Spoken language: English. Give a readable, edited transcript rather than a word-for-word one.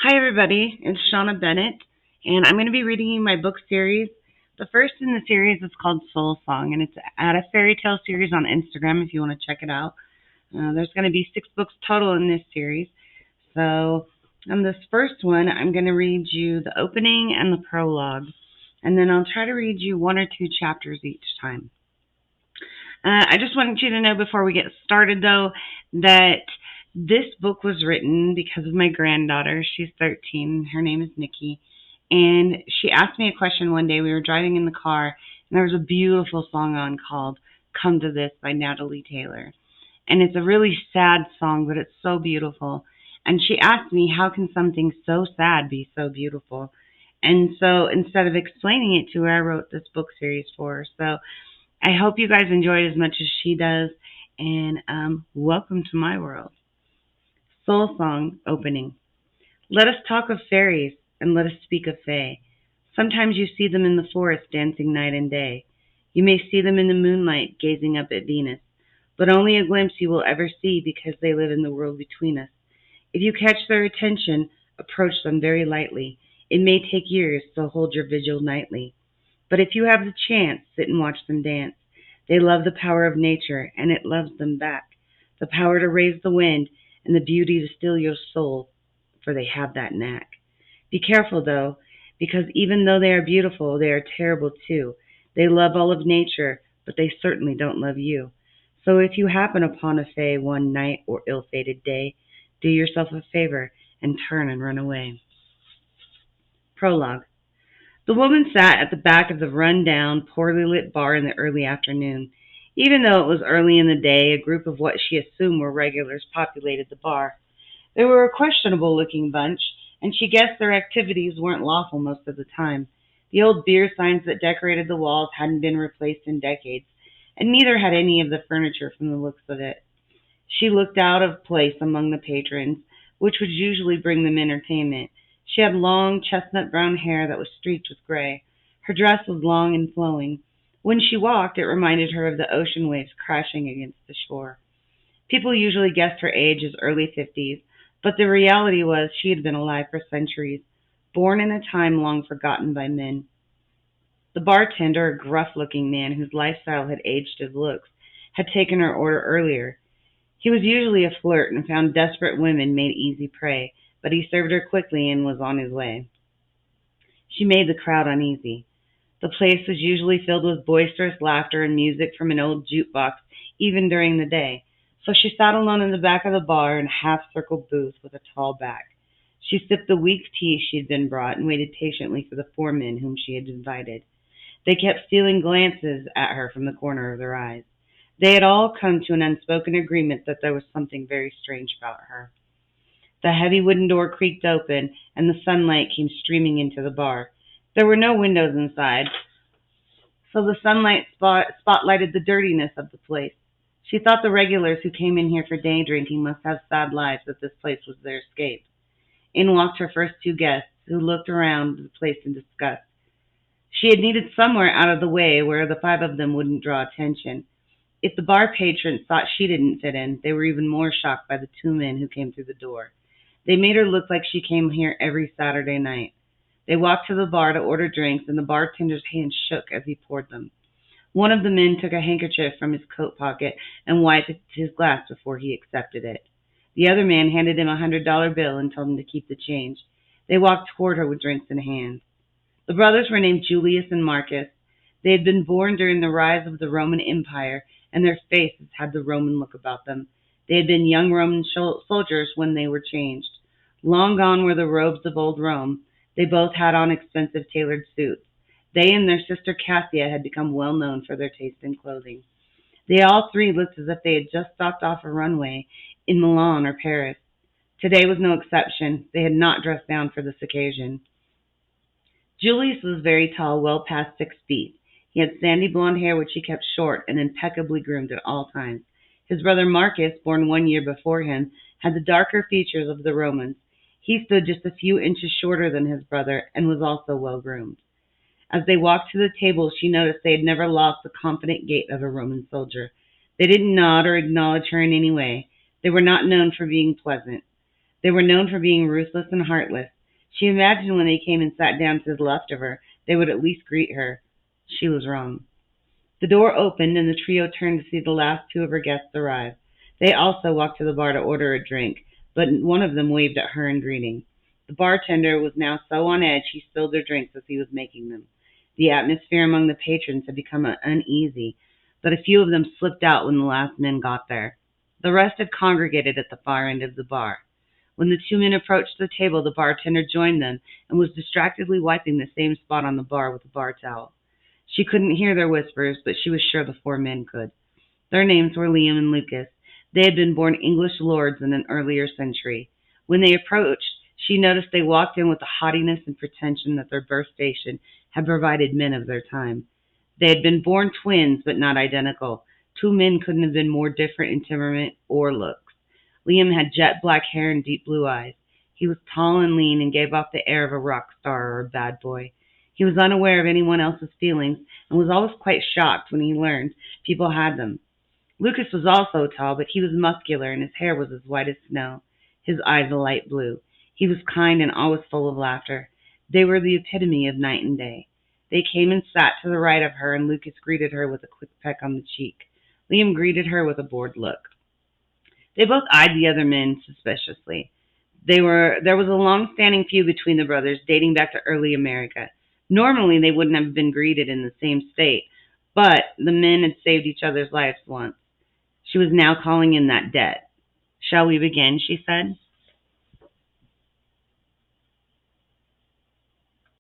Hi, everybody. It's Shauna Bennett, and I'm going to be reading you my book series. The first in the series is called Soul Song, and it's at a fairy tale series on Instagram if you want to check it out. There's going to be 6 books total in this series. So, on this first one, I'm going to read you the opening and the prologue, and then I'll try to read you 1 or 2 chapters each time. I just wanted you to know before we get started, though, that this book was written because of my granddaughter. She's 13. Her name is Nikki. And she asked me a question one day. We were driving in the car, and there was a beautiful song on called Come to This by Natalie Taylor. And it's a really sad song, but it's so beautiful. And she asked me, how can something so sad be so beautiful? And so instead of explaining it to her, I wrote this book series for her. So I hope you guys enjoy it as much as she does, and welcome to my world. Soul Song opening. Let us talk of fairies, and let us speak of fae. Sometimes you see them in the forest dancing night and day. You may see them in the moonlight gazing up at Venus, but only a glimpse you will ever see because they live in the world between us. If you catch their attention, approach them very lightly. It may take years, so hold your vigil nightly. But if you have the chance, sit and watch them dance. They love the power of nature, and it loves them back. The power to raise the wind, and the beauty to still your soul, for they have that knack. Be careful, though, because even though they are beautiful, they are terrible too. They love all of nature, but they certainly don't love you. So if you happen upon a fae one night or ill-fated day, do yourself a favor and turn and run away. Prologue. The woman sat at the back of the run-down, poorly lit bar in the early afternoon. Even though it was early in the day, a group of what she assumed were regulars populated the bar. They were a questionable-looking bunch, and she guessed their activities weren't lawful most of the time. The old beer signs that decorated the walls hadn't been replaced in decades, and neither had any of the furniture from the looks of it. She looked out of place among the patrons, which would usually bring them entertainment. She had long, chestnut brown hair that was streaked with gray. Her dress was long and flowing. When she walked, it reminded her of the ocean waves crashing against the shore. People usually guessed her age as early 50s, but the reality was she had been alive for centuries, born in a time long forgotten by men. The bartender, a gruff-looking man whose lifestyle had aged his looks, had taken her order earlier. He was usually a flirt and found desperate women made easy prey, but he served her quickly and was on his way. She made the crowd uneasy. The place was usually filled with boisterous laughter and music from an old jukebox, even during the day, so she sat alone in the back of the bar in a half-circle booth with a tall back. She sipped the weak tea she had been brought and waited patiently for the 4 men whom she had invited. They kept stealing glances at her from the corner of their eyes. They had all come to an unspoken agreement that there was something very strange about her. The heavy wooden door creaked open, and the sunlight came streaming into the bar. There were no windows inside, so the sunlight spotlighted the dirtiness of the place. She thought the regulars who came in here for day drinking must have sad lives, that this place was their escape. In walked her first 2 guests, who looked around the place in disgust. She had needed somewhere out of the way where the 5 of them wouldn't draw attention. If the bar patrons thought she didn't fit in, they were even more shocked by the 2 men who came through the door. They made her look like she came here every Saturday night. They walked to the bar to order drinks, and the bartender's hand shook as he poured them. One of the men took a handkerchief from his coat pocket and wiped his glass before he accepted it. The other man handed him $100 bill and told him to keep the change. They walked toward her with drinks in hand. The brothers were named Julius and Marcus. They had been born during the rise of the Roman Empire, and their faces had the Roman look about them. They had been young Roman soldiers when they were changed. Long gone were the robes of old Rome. They both had on expensive tailored suits. They and their sister Cassia had become well known for their taste in clothing. They all 3 looked as if they had just stopped off a runway in Milan or Paris. Today was no exception. They had not dressed down for this occasion. Julius was very tall, well past 6 feet. He had sandy blonde hair which he kept short and impeccably groomed at all times. His brother Marcus, born 1 year before him, had the darker features of the Romans. He stood just a few inches shorter than his brother and was also well groomed. As they walked to the table, she noticed they had never lost the confident gait of a Roman soldier. They didn't nod or acknowledge her in any way. They were not known for being pleasant. They were known for being ruthless and heartless. She imagined when they came and sat down to the left of her, they would at least greet her. She was wrong. The door opened, and the trio turned to see the last two of her guests arrive. They also walked to the bar to order a drink, but one of them waved at her in greeting. The bartender was now so on edge he spilled their drinks as he was making them. The atmosphere among the patrons had become uneasy, but a few of them slipped out when the last men got there. The rest had congregated at the far end of the bar. When the two men approached the table, the bartender joined them and was distractedly wiping the same spot on the bar with a bar towel. She couldn't hear their whispers, but she was sure the four men could. Their names were Liam and Lucas. They had been born English lords in an earlier century. When they approached, she noticed they walked in with the haughtiness and pretension that their birth station had provided men of their time. They had been born twins, but not identical. Two men couldn't have been more different in temperament or looks. Liam had jet black hair and deep blue eyes. He was tall and lean and gave off the air of a rock star or a bad boy. He was unaware of anyone else's feelings and was always quite shocked when he learned people had them. Lucas was also tall, but he was muscular and his hair was as white as snow, his eyes a light blue. He was kind and always full of laughter. They were the epitome of night and day. They came and sat to the right of her, and Lucas greeted her with a quick peck on the cheek. Liam greeted her with a bored look. They both eyed the other men suspiciously. There was a long-standing feud between the brothers dating back to early America. Normally, they wouldn't have been greeted in the same state, but the men had saved each other's lives once. She was now calling in that debt. "Shall we begin?" she said.